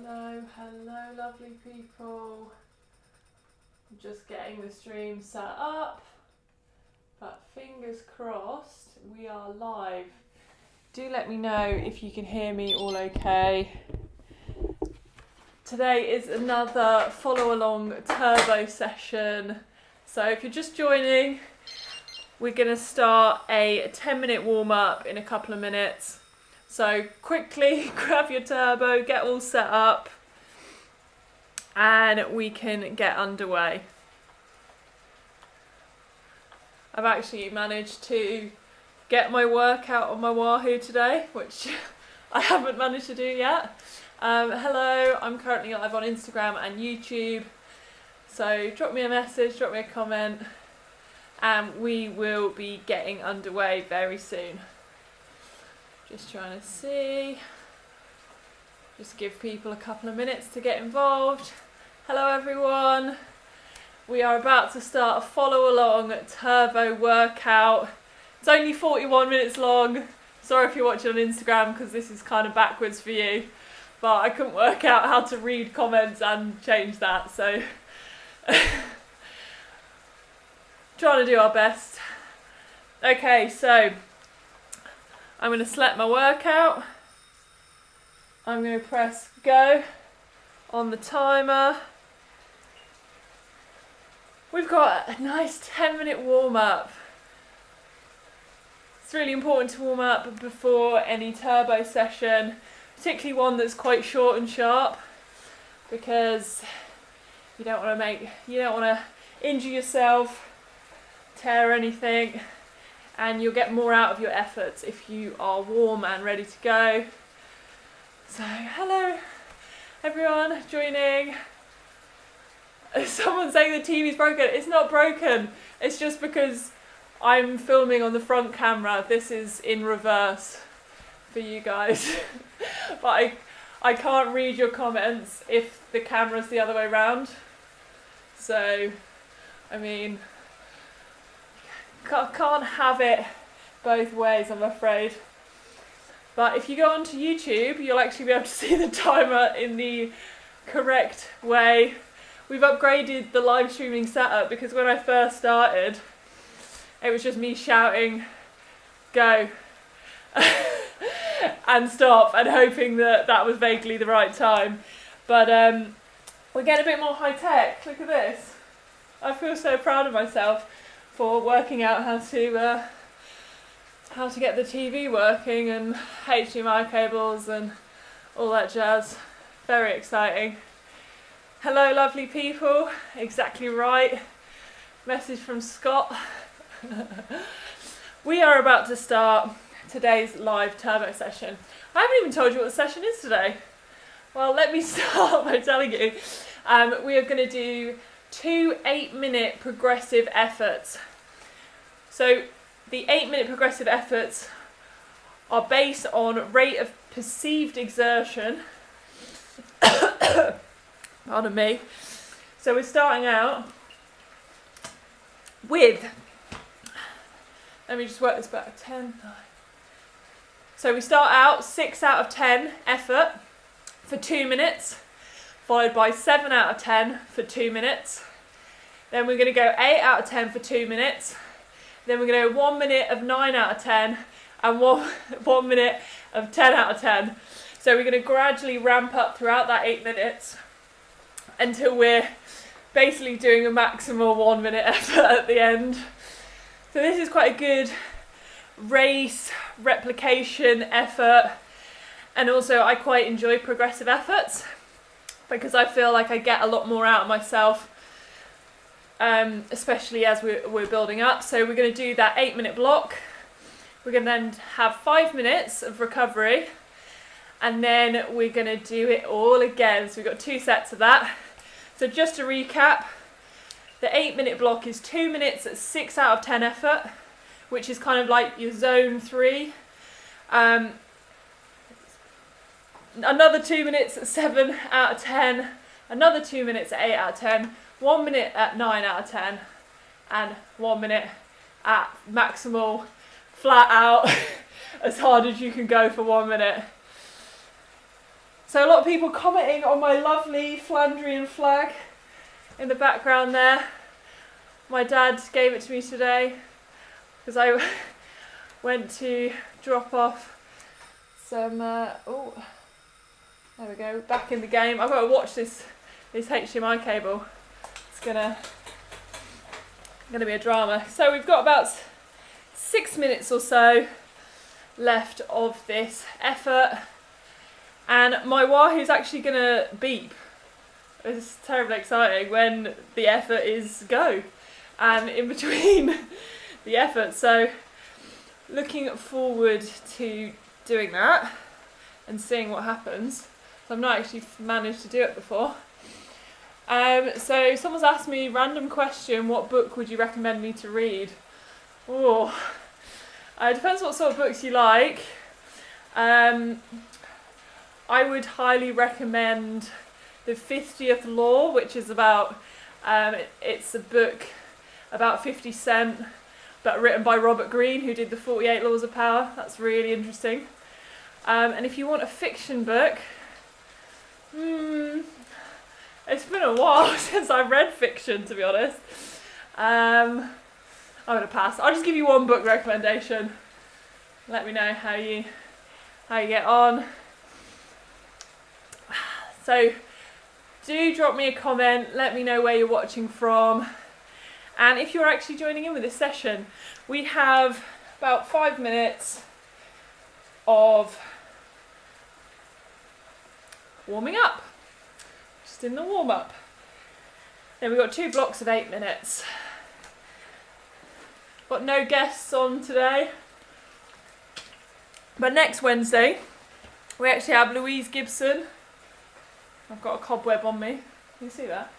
Hello, lovely people. I'm just getting the stream set up, but fingers crossed we are live. Do let me know if you can hear me all okay. Today is another follow along turbo session. So if you're just joining, we're going to start a 10-minute warm up in a couple of minutes. So quickly grab your turbo, get all set up, and we can get underway. I've actually managed to get my workout on my Wahoo today, which I haven't managed to do yet. Hello, I'm currently live on Instagram and YouTube, so drop me a message, drop me a comment, and we will be getting underway very soon. Just trying to see, just give people a couple of minutes to get involved. Hello everyone, we are about to start a follow along turbo workout. It's only 41 minutes long. Sorry if you're watching on Instagram because this is kind of backwards for you, but I couldn't work out how to read comments and change that, so trying to do our best. Okay, so I'm going to select my workout. I'm going to press go on the timer. We've got a nice 10-minute warm up. It's really important to warm up before any turbo session, particularly one that's quite short and sharp, because you don't want to injure yourself, tear anything, and you'll get more out of your efforts if you are warm and ready to go. So hello everyone joining. Someone's saying the TV's broken. It's not broken, it's just because I'm filming on the front camera. This is in reverse for you guys. But I can't read your comments if the camera's the other way around. So, I mean, can't have it both ways, I'm afraid. But if you go onto YouTube, you'll actually be able to see the timer in the correct way. We've upgraded the live streaming setup because when I first started, it was just me shouting, go, and stop, and hoping that that was vaguely the right time. But we're getting a bit more high tech. Look at this. I feel so proud of myself for working out how to get the TV working and HDMI cables and all that jazz. Very exciting. Hello lovely people, exactly right. Message from Scott. We are about to start today's live turbo session. I haven't even told you what the session is today. Well, let me start by telling you. We are going to do 2 8-minute progressive efforts. So the 8-minute progressive efforts are based on rate of perceived exertion. Pardon me. So we're starting out with, let me just work this back, 10, 9. So we start out 6 out of 10 effort for 2 minutes, followed by 7 out of 10 for 2 minutes. Then we're going to go 8 out of 10 for 2 minutes. Then we're going to go 1 minute of 9 out of 10 and 1 minute of 10 out of 10. So we're going to gradually ramp up throughout that 8 minutes until we're basically doing a maximal 1 minute effort at the end. So this is quite a good race replication effort, and also I quite enjoy progressive efforts because I feel like I get a lot more out of myself, especially as we're building up. So we're going to do that 8-minute block. We're going to then have 5 minutes of recovery, and then we're going to do it all again. So we've got 2 sets of that. So just to recap, the 8-minute block is 2 minutes at 6 out of 10 effort, which is kind of like your zone 3. Another 2 minutes at 7 out of 10, another 2 minutes at 8 out of 10, 1 minute at 9 out of 10, and 1 minute at maximal, flat out, as hard as you can go for 1 minute. So a lot of people commenting on my lovely Flandrian flag in the background there. My dad gave it to me today because I went to drop off some, oh, there we go, back in the game. I've got to watch this HDMI cable. It's gonna be a drama. So we've got about 6 minutes or so left of this effort, and my Wahoo's actually gonna beep. It's terribly exciting when the effort is go and in between the effort. So looking forward to doing that and seeing what happens. So I've not actually managed to do it before. So someone's asked me, random question, what book would you recommend me to read? Oh, it depends what sort of books you like. I would highly recommend The 50th Law, which is about, it's a book about 50 Cent, but written by Robert Greene, who did the 48 Laws of Power. That's really interesting. And if you want a fiction book, it's been a while since I've read fiction, to be honest. I'm going to pass. I'll just give you one book recommendation. Let me know how you get on. So do drop me a comment, let me know where you're watching from. And if you're actually joining in with this session, we have about 5 minutes of warming up. Just in the warm up. Then we've got 2 blocks of 8 minutes. Got no guests on today. But next Wednesday, we actually have Louise Gibson. I've got a cobweb on me. Can you see that?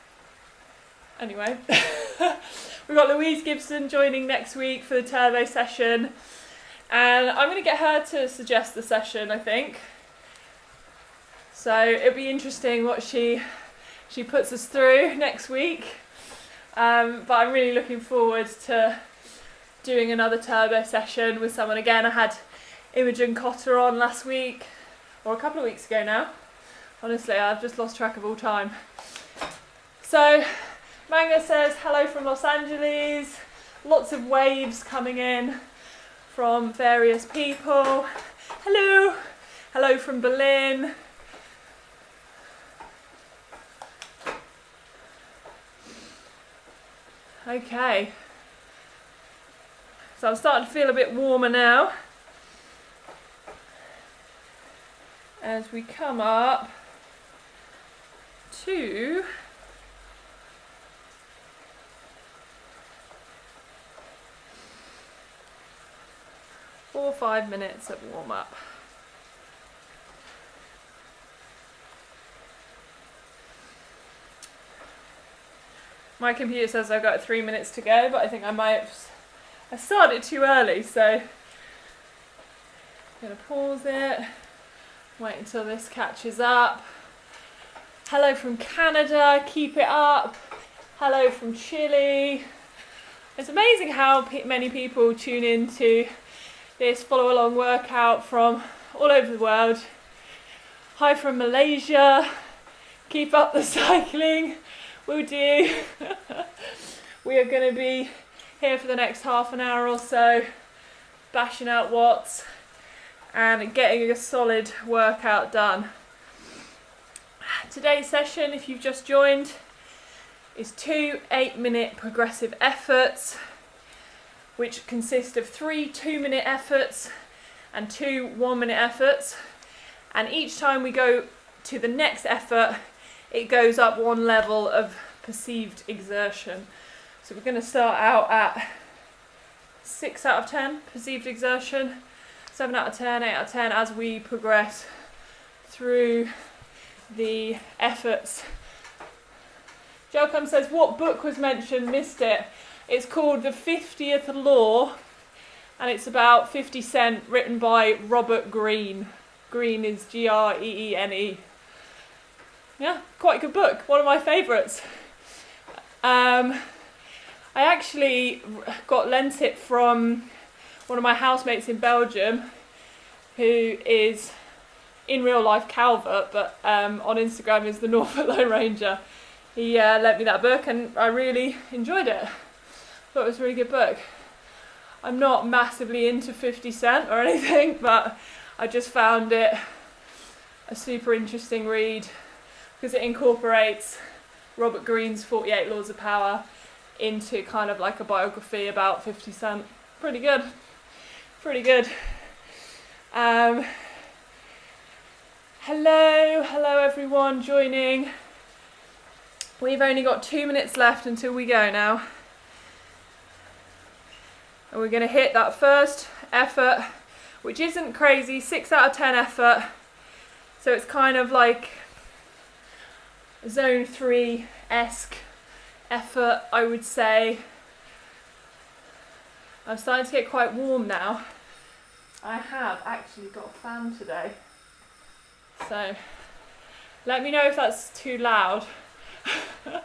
Anyway, we've got Louise Gibson joining next week for the turbo session. And I'm going to get her to suggest the session, I think. So it'll be interesting what she puts us through next week. But I'm really looking forward to doing another turbo session with someone again. I had Imogen Cotter on last week, or a couple of weeks ago now. Honestly, I've just lost track of all time. So, Manga says, hello from Los Angeles. Lots of waves coming in from various people. Hello. Hello from Berlin. Okay. So I'm starting to feel a bit warmer now. As we come up to four or 5 minutes of warm up. My computer says I've got 3 minutes to go, but I think I started too early, so I'm going to pause it, wait until this catches up. Hello from Canada, keep it up. Hello from Chile. It's amazing how many people tune into this follow along workout from all over the world. Hi from Malaysia, keep up the cycling, will do. We are going to be here for the next half an hour or so, bashing out watts and getting a solid workout done. Today's session, if you've just joined, is 2 8-minute progressive efforts, which consist of 3 2-minute efforts and 2 1-minute efforts. And each time we go to the next effort, it goes up 1 level of perceived exertion. So we're going to start out at 6 out of 10 perceived exertion, 7 out of 10, 8 out of 10 as we progress through the efforts. Jelcom says, what book was mentioned? Missed it. It's called The 50th Law, and it's about 50 Cent, written by Robert Greene. Greene is Greene. Yeah, quite a good book. One of my favourites. I actually got lent it from one of my housemates in Belgium, who is in real life Calvert, but on Instagram is the Norfolk Lone Ranger. He lent me that book and I really enjoyed it. Thought it was a really good book. I'm not massively into 50 Cent or anything, but I just found it a super interesting read because it incorporates Robert Greene's 48 Laws of Power into kind of like a biography about 50 Cent. Pretty good. Pretty good. Hello everyone joining. We've only got 2 minutes left until we go now. And we're going to hit that first effort, which isn't crazy, 6 out of 10 effort. So it's kind of like zone 3-esque effort, I would say. I'm starting to get quite warm now. I have actually got a fan today. So let me know if that's too loud.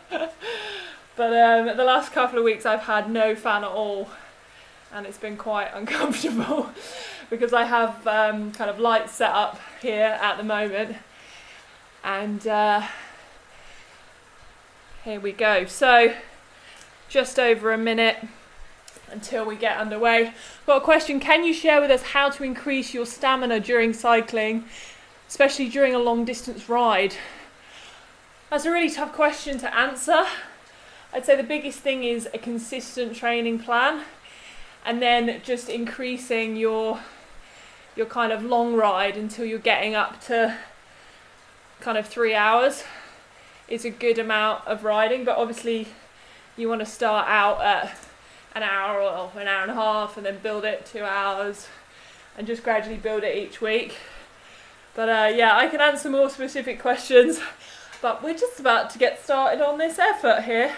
But the last couple of weeks I've had no fan at all. And it's been quite uncomfortable because I have kind of lights set up here at the moment. And here we go. So just over a minute until we get underway. Got a question. Can you share with us how to increase your stamina during cycling, especially during a long distance ride? That's a really tough question to answer. I'd say the biggest thing is a consistent training plan. And then just increasing your kind of long ride until you're getting up to kind of 3 hours is a good amount of riding. But obviously you want to start out at an hour or an hour and a half and then build it 2 hours and just gradually build it each week. But yeah, I can answer more specific questions, but we're just about to get started on this effort here.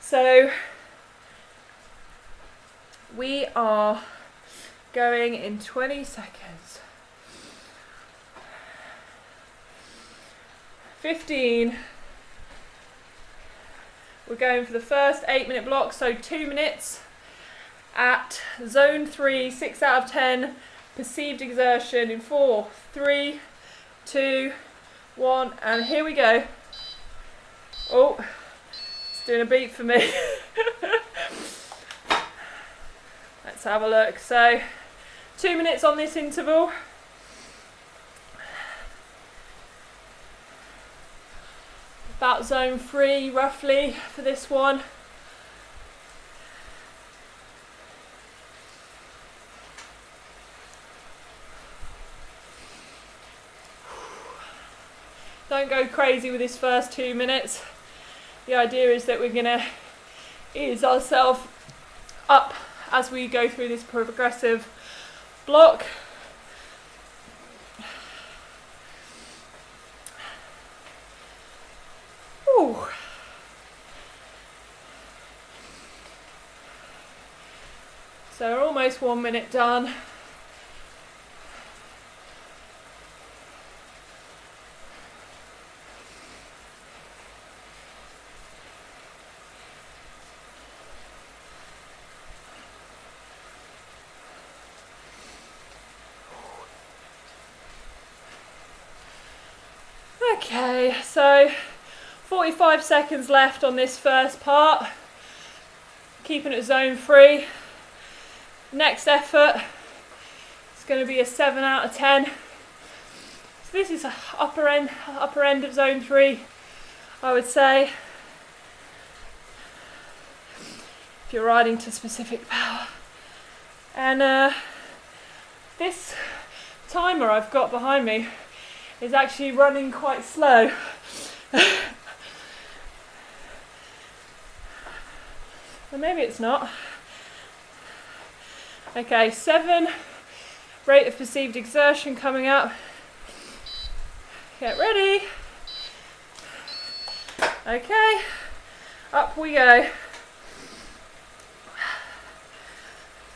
So we are going in 20 seconds. 15. We're going for the first 8-minute block, so 2 minutes at zone 3, 6 out of 10, perceived exertion in 4, 3, 2, 1, and here we go. Oh, it's doing a beat for me. Let's have a look. So 2 minutes on this interval. About zone 3 roughly for this one. Don't go crazy with this first 2 minutes. The idea is that we're going to ease ourselves up as we go through this progressive block. Ooh. So we're almost 1 minute done. Okay, so 45 seconds left on this first part. Keeping it zone 3. Next effort is going to be a 7 out of 10. So this is upper end of zone 3, I would say. If you're riding to specific power. And this timer I've got behind me is actually running quite slow. Or maybe it's not. Okay, 7, rate of perceived exertion coming up. Get ready. Okay, up we go.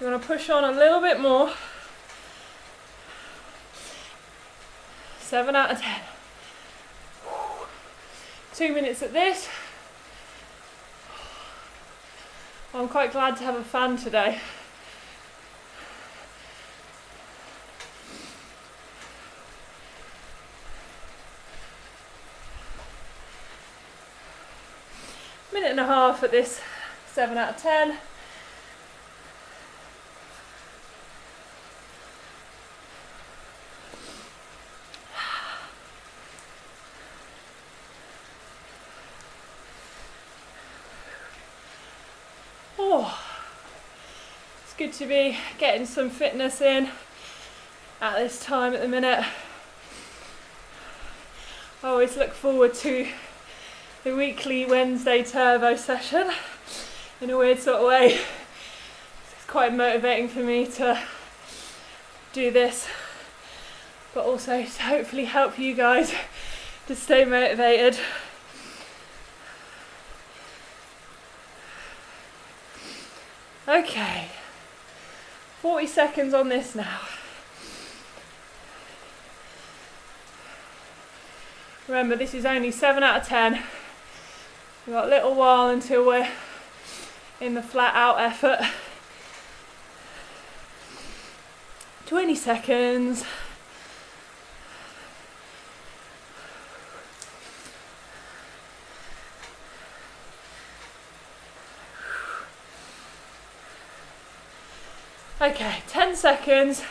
You want to push on a little bit more. 7 out of 10. 2 minutes at this. I'm quite glad to have a fan today. minute and a half at this 7 out of 10. Oh, it's good to be getting some fitness in at this time at the minute. I always look forward to the weekly Wednesday turbo session in a weird sort of way. It's quite motivating for me to do this, but also to hopefully help you guys to stay motivated. Okay, 40 seconds on this now. Remember, this is only 7 out of 10. We've got a little while until we're in the flat out effort. 20 seconds. Okay, 10 seconds,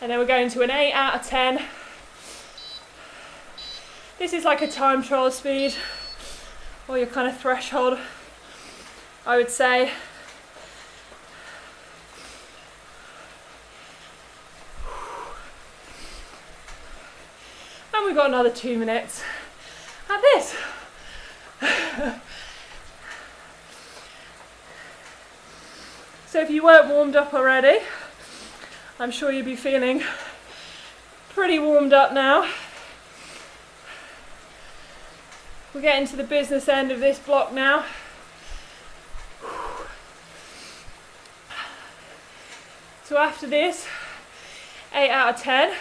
and then we're going to an 8 out of 10. This is like a time trial speed, or your kind of threshold, I would say. And we've got another 2 minutes at this. So if you weren't warmed up already, I'm sure you'll be feeling pretty warmed up now. We're getting to the business end of this block now. So after this, 8 out of 10,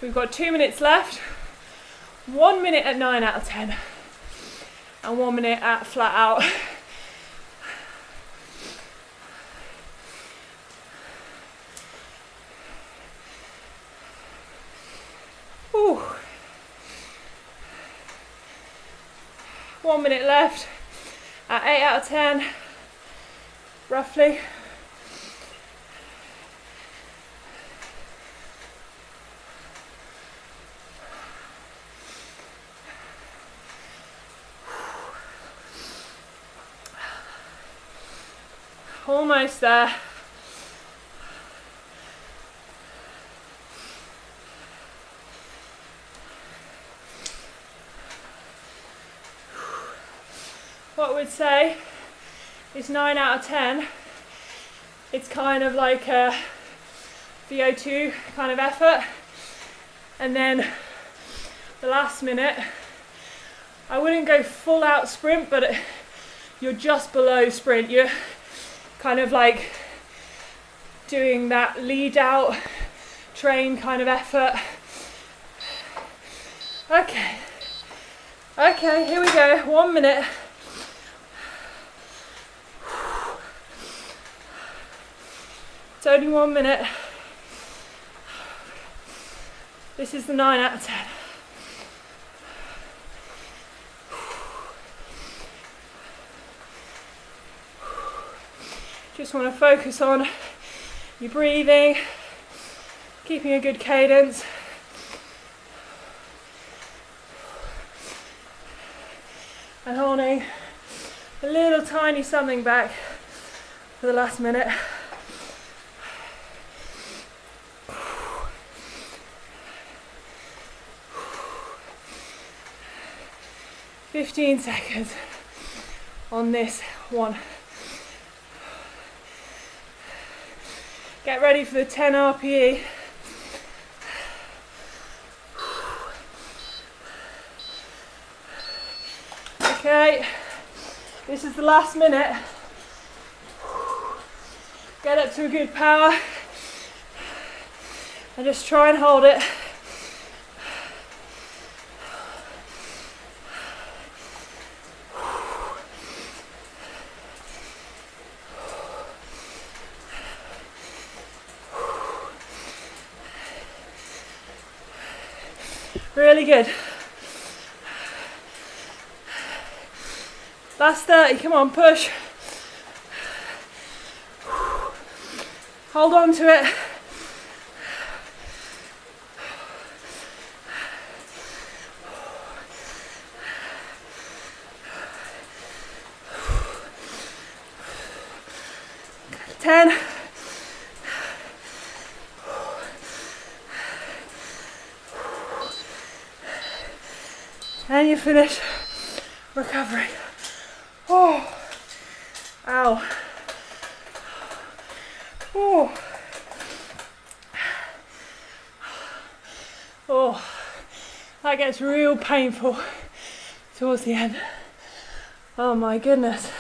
we've got 2 minutes left, 1 minute at 9 out of 10, and 1 minute at flat out. Ooh. 1 minute left at 8 out of 10, roughly. Almost there. What I would say is 9 out of 10. It's kind of like a VO2 kind of effort. And then the last minute, I wouldn't go full out sprint, but you're just below sprint. You're kind of like doing that lead out train kind of effort. Okay, here we go, 1 minute. It's only 1 minute. This is the 9 out of 10. Just want to focus on your breathing, keeping a good cadence. And holding a little tiny something back for the last minute. "15 seconds on this one." Get ready for the 10 RPE. Okay, this is the last minute. Get up to a good power and just try and hold it. Really good. Last 30, come on, push. Hold on to it. Ten. And you finish recovery. Oh, ow. Oh, oh, that gets real painful towards the end. Oh my goodness.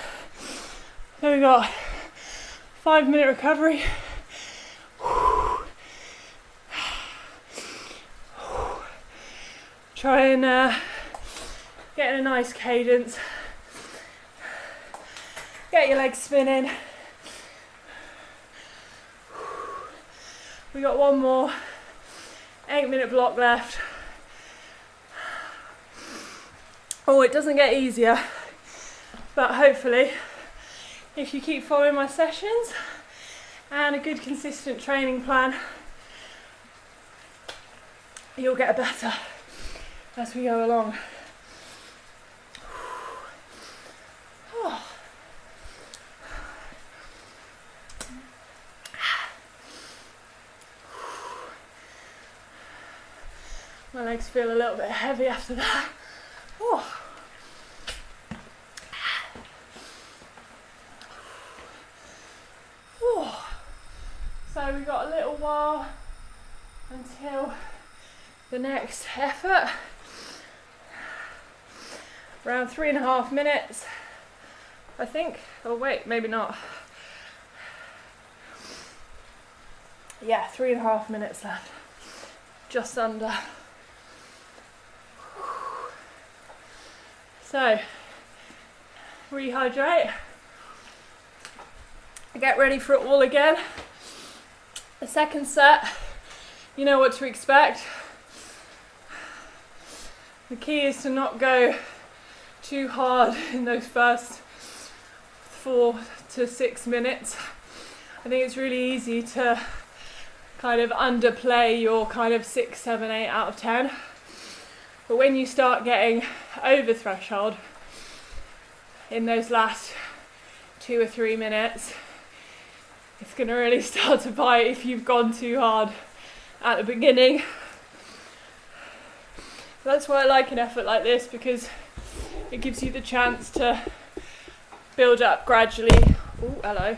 So we got 5-minute recovery. Try and get in a nice cadence. Get your legs spinning. We got one more 8-minute block left. Oh, it doesn't get easier, but hopefully if you keep following my sessions and a good consistent training plan, you'll get better as we go along. Oh. My legs feel a little bit heavy after that. Oh. Oh. So we've got a little while until the next effort. Around 3.5 minutes, I think. Oh wait, maybe not. Yeah, 3.5 minutes left. Just under. So, rehydrate. Get ready for it all again. The second set, you know what to expect. The key is to not go too hard in those first 4 to 6 minutes. I think it's really easy to kind of underplay your kind of 6, 7, 8 out of 10. But when you start getting over threshold in those last 2 or 3 minutes, it's going to really start to bite if you've gone too hard at the beginning. That's why I like an effort like this, because it gives you the chance to build up gradually. Oh, hello.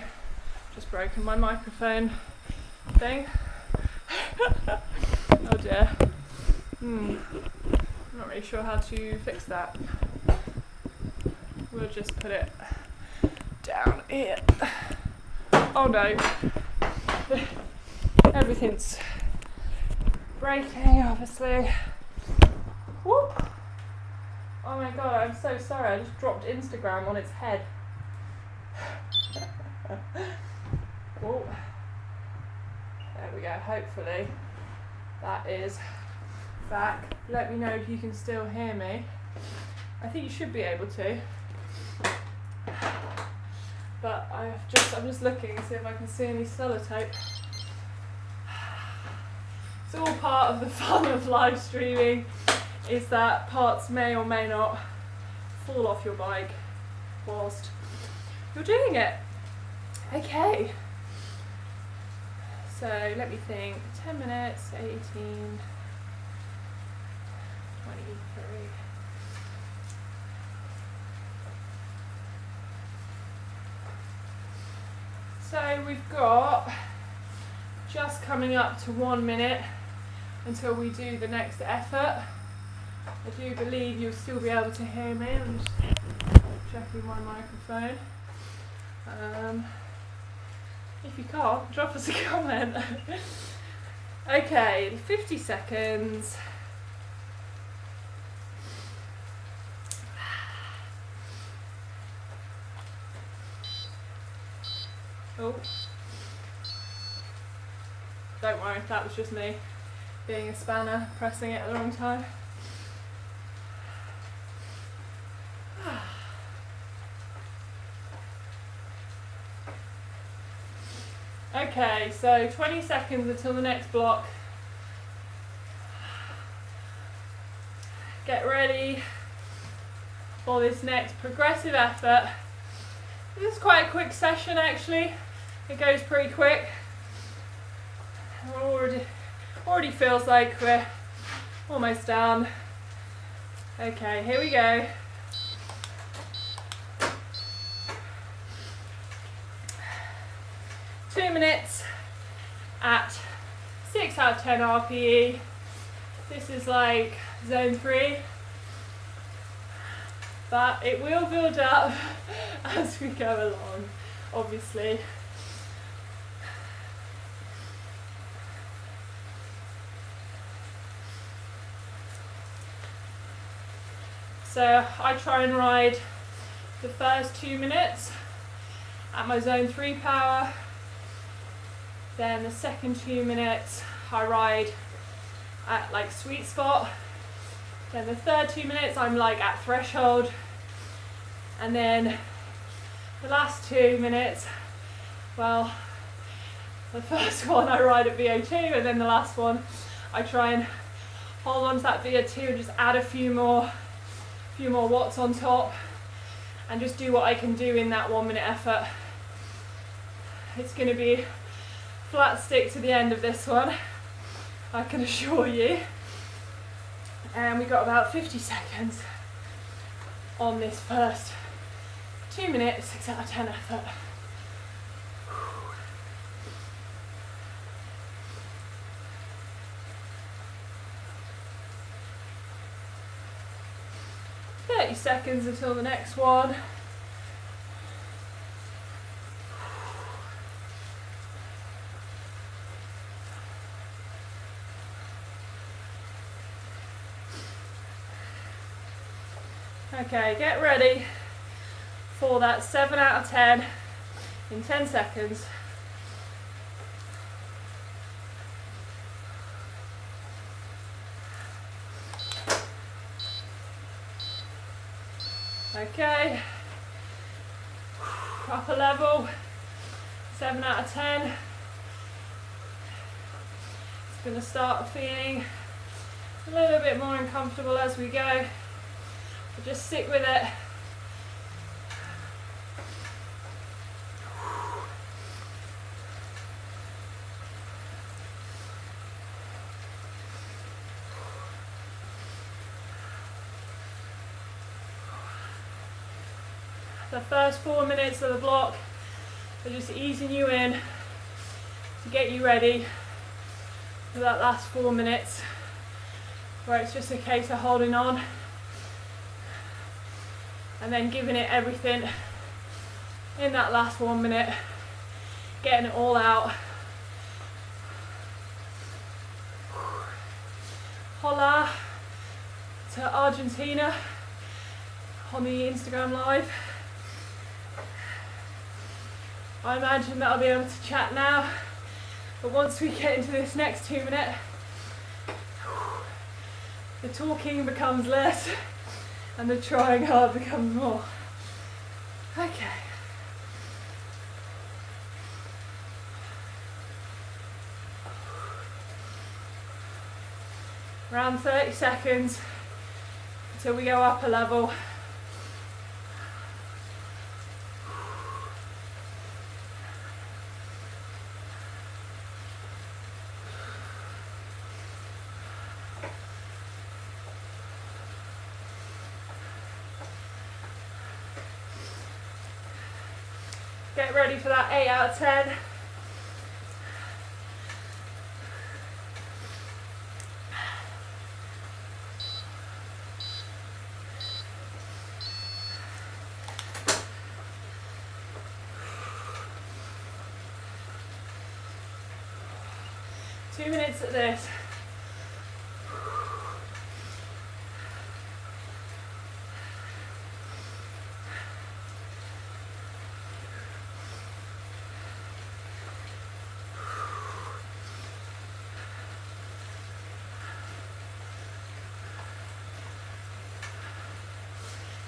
Just broken my microphone thing. Oh dear. I'm not really sure how to fix that. We'll just put it down here. Oh no. Everything's breaking, obviously. Whoop. Oh my god, I'm so sorry. I just dropped Instagram on its head. Oh. There we go. Hopefully that is back. Let me know if you can still hear me. I think you should be able to. But I'm just looking to see if I can see any sellotape. It's all part of the fun of live streaming, is that parts may or may not fall off your bike whilst you're doing it. Okay. So let me think. 10 minutes, 18, 23. So we've got just coming up to 1 minute until we do the next effort. I do believe you'll still be able to hear me. I'm just checking my microphone. If you can't, drop us a comment. Okay, 50 seconds. Oh. Don't worry, that was just me being a spanner, pressing it at the wrong time. Okay, so 20 seconds until the next block. Get ready for this next progressive effort. This is quite a quick session actually. It goes pretty quick. Already feels like we're almost done. Okay, here we go. Two minutes at 6 out of 10 RPE. This is like zone 3, but it will build up as we go along, obviously. So I try and ride the first 2 minutes at my zone 3 power. Then the second 2 minutes I ride at like sweet spot. Then the third 2 minutes I'm like at threshold. And then the last 2 minutes, well, the first one I ride at VO2, and then the last one I try and hold on to that VO2 and just add a few more watts on top and just do what I can do in that 1 minute effort. It's going to be flat stick to the end of this one, I can assure you. And we got about 50 seconds on this first 2 minute 6 out of 10 effort. 30 seconds until the next one. Okay, get ready for that 7 out of 10 in 10 seconds. Okay, upper level, 7 out of 10. It's going to start feeling a little bit more uncomfortable as we go, but just stick with it. The first 4 minutes of the block are just easing you in to get you ready for that last 4 minutes, where it's just a case of holding on and then giving it everything in that last 1 minute, getting it all out. Hola to Argentina on the Instagram live. I imagine that I'll be able to chat now, but once we get into this next 2 minute, the talking becomes less and the trying hard becomes more. Okay. Around 30 seconds until we go up a level. Get ready for that 8 out of 10. Two minutes at this.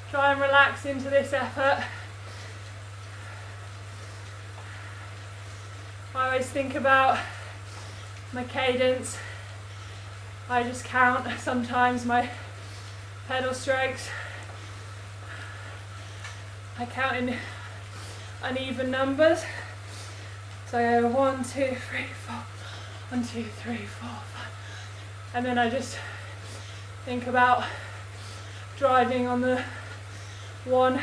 Try and relax into this effort. I always think about my cadence. I just count sometimes my pedal strokes. I count in uneven numbers. So I go 1, 2, 3, 4, 1, 2, 3, 4, 5. And then I just think about driving on the one,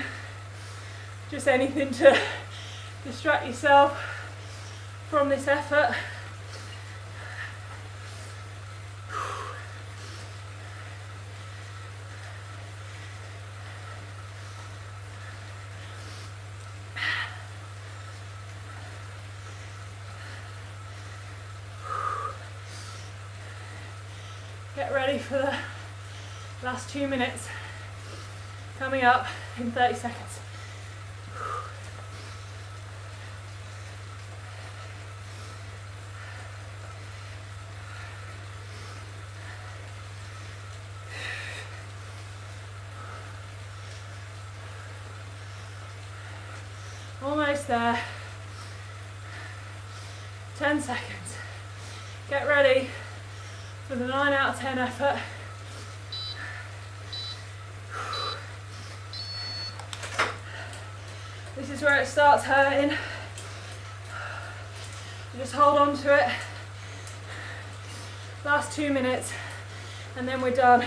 just anything to distract yourself from this effort. Get ready for the last 2 minutes coming up in 30 seconds. Almost there. 10 seconds. Get ready for the 9 out of 10 effort. This is where it starts hurting. You just hold on to it. Last 2 minutes and then we're done.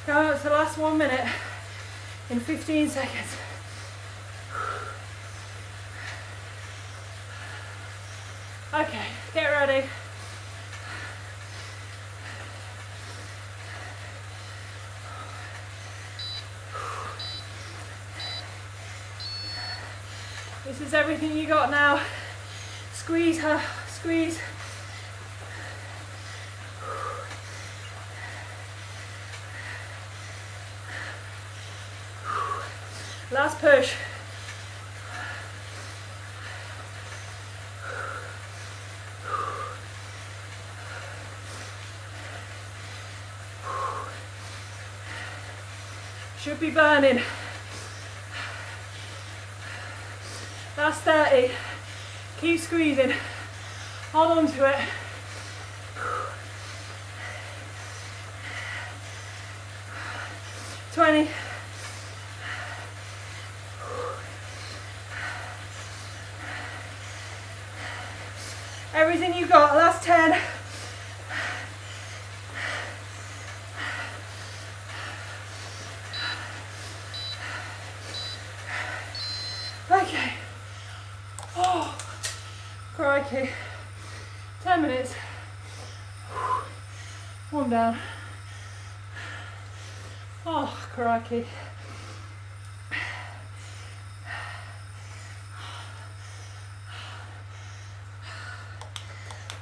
Going up to the last 1 minute in 15 seconds. Okay, get ready. This is everything you got now. Squeeze her, squeeze. Last push. Should be burning. Last 30. Keep squeezing. Hold on to it. $20. Everything you got, last 10. Okay. Oh, crikey. 10 minutes. Warm down. Oh, crikey.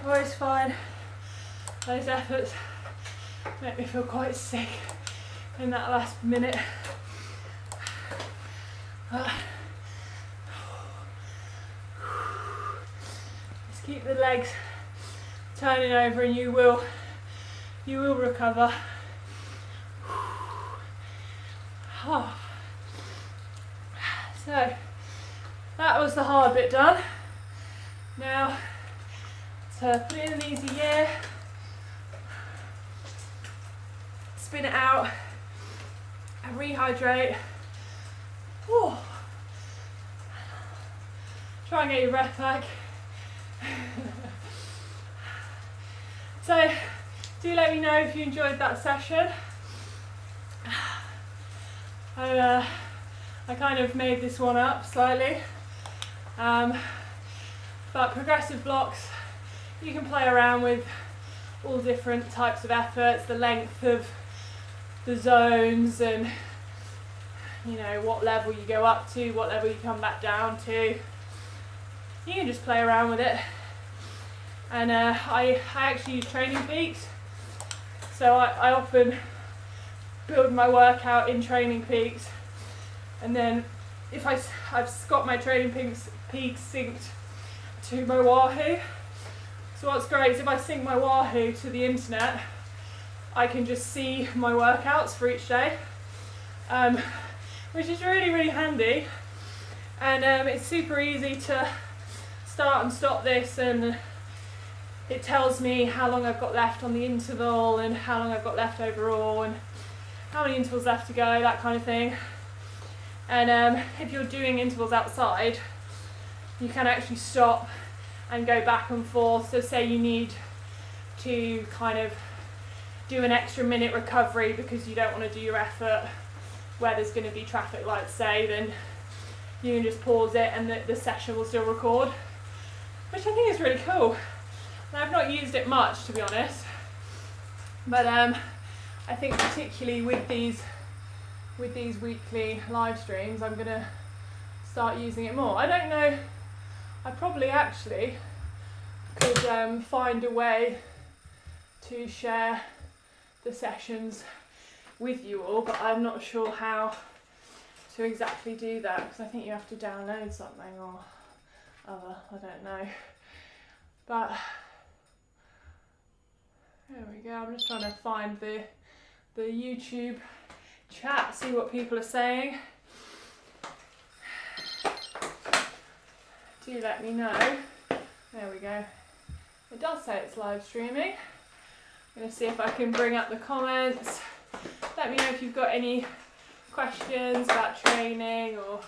Always find those efforts make me feel quite sick in that last minute. Just keep the legs turning over and you will recover. Oh. So that was the hard bit done. Now to put it in an easy gear, spin it out and rehydrate. Ooh. Try and get your breath back. So do let me know if you enjoyed that session. I kind of made this one up slightly, but progressive blocks, you can play around with all different types of efforts, the length of the zones, and you know what level you go up to, what level you come back down to. You can just play around with it. And I actually use Training Peaks, so I often build my workout in Training Peaks, and then if I've got my Training Peaks synced to my Wahoo. So what's great is if I sync my Wahoo to the internet, I can just see my workouts for each day, which is really, really handy. And it's super easy to start and stop this, and it tells me how long I've got left on the interval and how long I've got left overall and how many intervals left to go, that kind of thing. And if you're doing intervals outside, you can actually stop and go back and forth. So say you need to kind of do an extra minute recovery because you don't want to do your effort where there's going to be traffic lights, say, then you can just pause it and the session will still record, which I think is really cool. And I've not used it much, to be honest, but I think particularly with these weekly live streams, I'm going to start using it more. I don't know, I probably actually could find a way to share the sessions with you all, but I'm not sure how to exactly do that, because I think you have to download something or other, I don't know. But there we go, I'm just trying to find the YouTube chat, see what people are saying. Do let me know. There we go. It does say it's live streaming. I'm going to see if I can bring up the comments. Let me know if you've got any questions about training or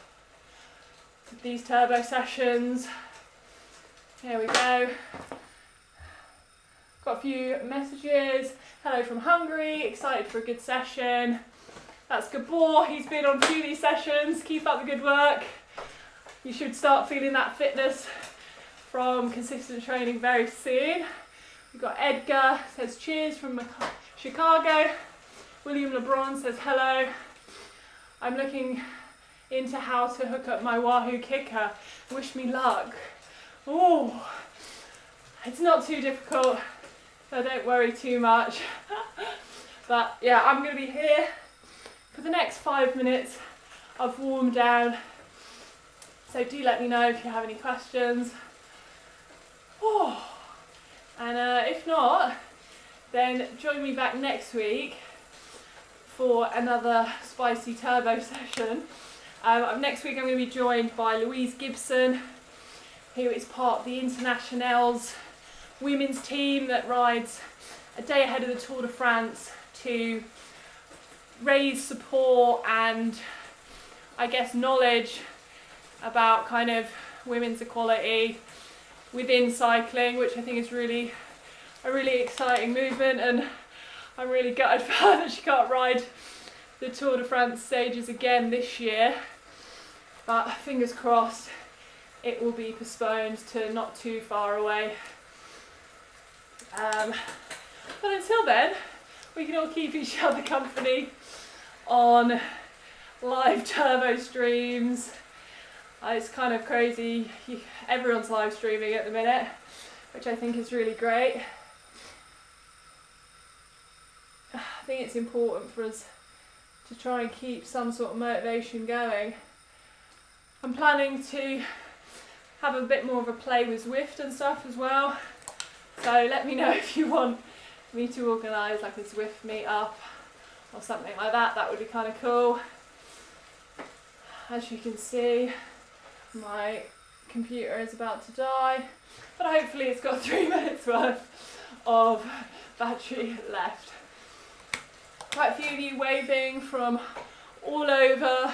these turbo sessions. Here we go. Got a few messages. Hello from Hungary, excited for a good session. That's Gabor, he's been on a few of these sessions. Keep up the good work. You should start feeling that fitness from consistent training very soon. We've got Edgar, says cheers from Chicago. William LeBron says hello. I'm looking into how to hook up my Wahoo kicker. Wish me luck. Oh, it's not too difficult, so don't worry too much. But yeah, I'm going to be here for the next 5 minutes. I've warmed down, so do let me know if you have any questions. Oh. And if not, then join me back next week for another spicy turbo session. Next week I'm going to be joined by Louise Gibson, who is part of the Internationals women's team that rides a day ahead of the Tour de France to raise support and, I guess, knowledge about kind of women's equality within cycling, which I think is really a really exciting movement, and I'm really gutted for her that she can't ride the Tour de France stages again this year, but fingers crossed it will be postponed to not too far away. But until then, we can all keep each other company on live turbo streams. It's kind of crazy, everyone's live streaming at the minute, which I think is really great. I think it's important for us to try and keep some sort of motivation going. I'm planning to have a bit more of a play with Zwift and stuff as well, so let me know if you want me to organise like a Zwift meetup or something like that. That would be kind of cool. As you can see, my computer is about to die, but hopefully it's got 3 minutes worth of battery left. Quite a few of you waving from all over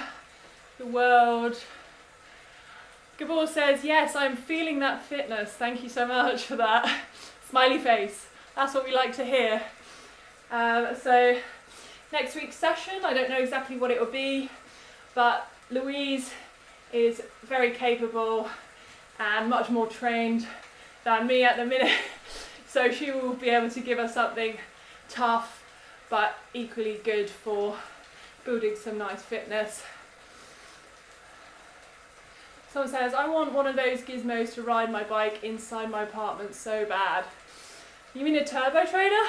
the world. Gabor says, yes, I'm feeling that fitness. Thank you so much for that. Smiley face. That's what we like to hear. So next week's session, I don't know exactly what it will be, but Louise is very capable and much more trained than me at the minute. So she will be able to give us something tough, but equally good for building some nice fitness. Someone says, I want one of those gizmos to ride my bike inside my apartment so bad. You mean a turbo trainer?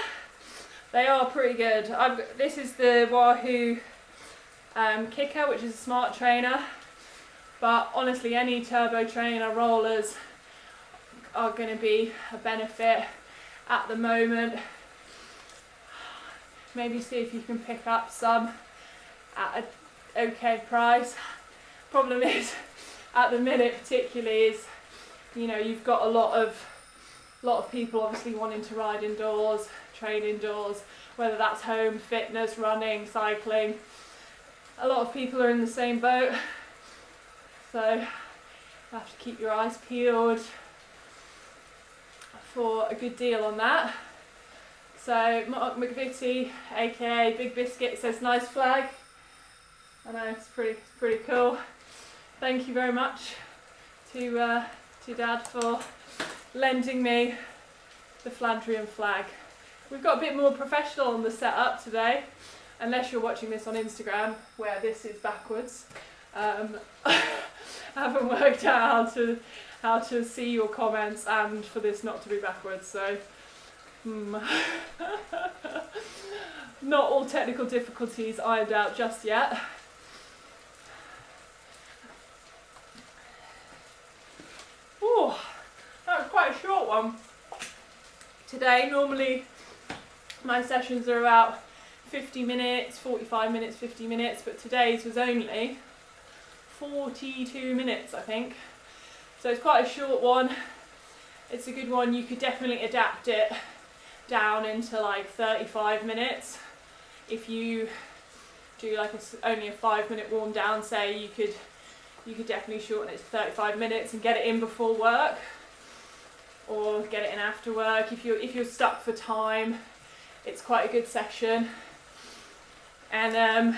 They are pretty good. This is the Wahoo Kicker, which is a smart trainer. But honestly, any turbo trainer rollers are going to be a benefit at the moment. Maybe see if you can pick up some at an okay price. Problem is, at the minute particularly, is you've got a lot of people obviously wanting to ride indoors, train indoors, whether that's home, fitness, running, cycling. A lot of people are in the same boat, so you have to keep your eyes peeled for a good deal on that. So Mark McVitie, aka Big Biscuit, says nice flag. I know, it's pretty cool. Thank you very much to Dad for lending me the Flandrian flag. We've got a bit more professional on the setup today, unless you're watching this on Instagram where this is backwards. I haven't worked out how to see your comments and for this not to be backwards, so not all technical difficulties ironed out just yet. Oh, that was quite a short one today. Normally my sessions are about 50 minutes, 45 minutes, 50 minutes, but today's was only 42 minutes, I think. So it's quite a short one. It's a good one. You could definitely adapt it down into like 35 minutes. If you do like only a 5-minute warm down, say, you could definitely shorten it to 35 minutes and get it in before work, or get it in after work. If you're stuck for time, it's quite a good session. And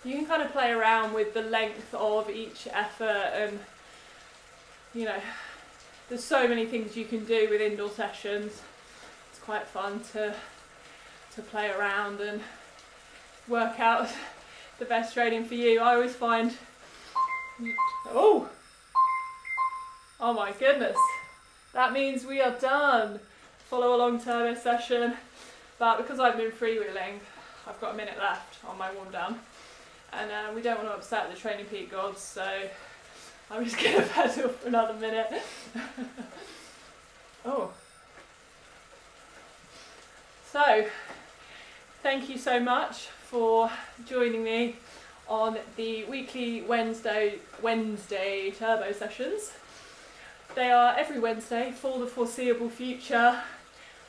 you can kind of play around with the length of each effort, and there's so many things you can do with indoor sessions. It's quite fun to play around and work out the best training for you. I always find, oh my goodness, that means we are done. Follow along turbo session, but because I've been freewheeling, I've got a minute left on my warm down, and we don't want to upset the training peak gods, so I'm just going to pedal for another minute. Oh. So, thank you so much for joining me on the weekly Wednesday turbo sessions. They are every Wednesday for the foreseeable future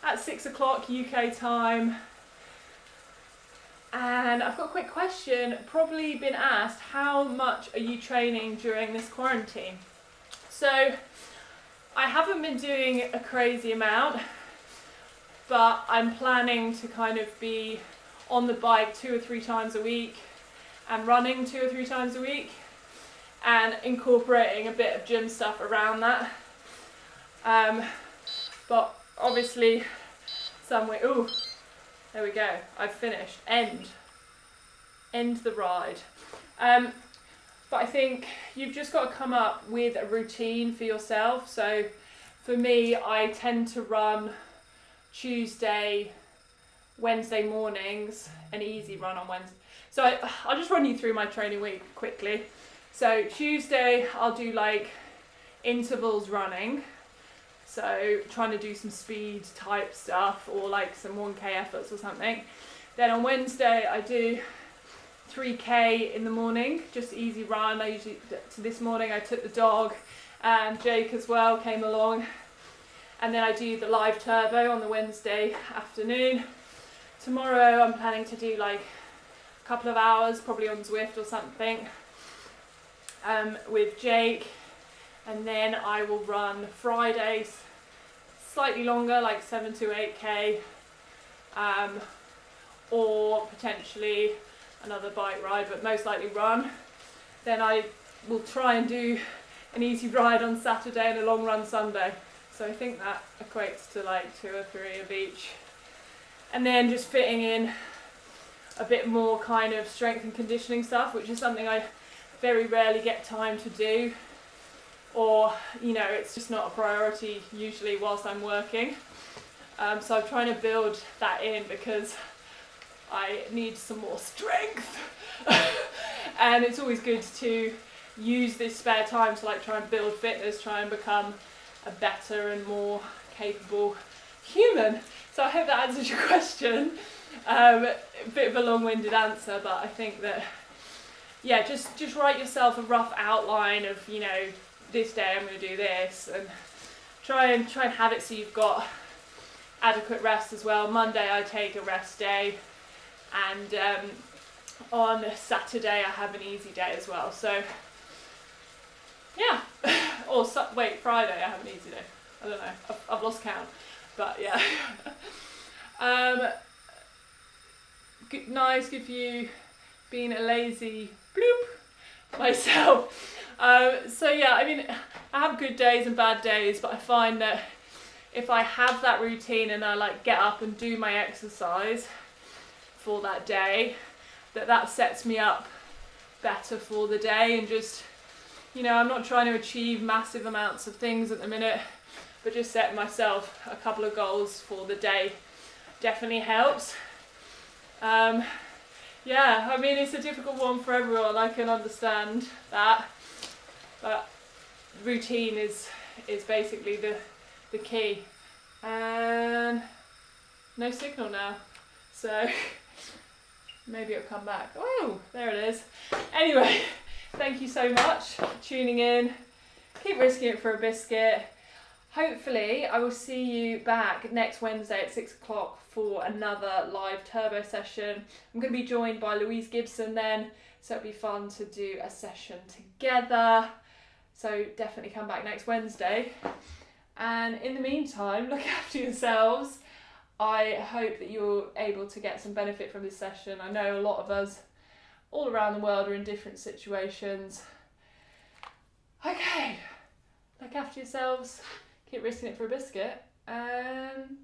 at 6 o'clock UK time. And I've got a quick question, probably been asked, how much are you training during this quarantine? So I haven't been doing a crazy amount, but I'm planning to kind of be on the bike 2 or 3 times a week and running 2 or 3 times a week, and incorporating a bit of gym stuff around that. But obviously somewhere, ooh, there we go, I've finished, end the ride. But I think you've just got to come up with a routine for yourself. So for me, I tend to run Tuesday, Wednesday mornings, an easy run on Wednesday. So I'll just run you through my training week quickly. So Tuesday, I'll do like intervals running. So trying to do some speed type stuff, or like some 1K efforts or something. Then on Wednesday, I do 3K in the morning, just easy run. So this morning I took the dog, and Jake as well came along. And then I do the live turbo on the Wednesday afternoon. Tomorrow I'm planning to do like a couple of hours, probably on Zwift or something, with Jake. And then I will run Fridays, slightly longer, like 7 to 8K, or potentially another bike ride, but most likely run. Then I will try and do an easy ride on Saturday and a long run Sunday. So I think that equates to like 2 or 3 of each. And then just fitting in a bit more kind of strength and conditioning stuff, which is something I very rarely get time to do. or you know, it's just not a priority usually whilst I'm working. So I'm trying to build that in because I need some more strength. And it's always good to use this spare time to like try and build fitness, try and become a better and more capable human. So I hope that answers your question. A bit of a long-winded answer, but I think that, yeah, just write yourself a rough outline of, you know, this day I'm going to do this, and try and have it so you've got adequate rest as well. Monday I take a rest day, and on Saturday I have an easy day as well. So yeah, or Friday I have an easy day. I don't know, I've lost count, but yeah. Good for you being a lazy bloop myself. So yeah, I mean, I have good days and bad days, but I find that if I have that routine and I like get up and do my exercise for that day, that sets me up better for the day. And just, you know, I'm not trying to achieve massive amounts of things at the minute, but just setting myself a couple of goals for the day definitely helps. Yeah, I mean, it's a difficult one for everyone, I can understand that, but routine is basically the key. And no signal now, so maybe it'll come back. Oh, there it is. Anyway, thank you so much for tuning in. Keep risking it for a biscuit. Hopefully I will see you back next Wednesday at 6 o'clock for another live turbo session. I'm going to be joined by Louise Gibson then, so it'll be fun to do a session together. So definitely come back next Wednesday. And in the meantime, look after yourselves. I hope that you're able to get some benefit from this session. I know a lot of us all around the world are in different situations. Okay, look after yourselves. Keep risking it for a biscuit, and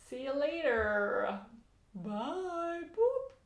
see you later. Bye. Boop.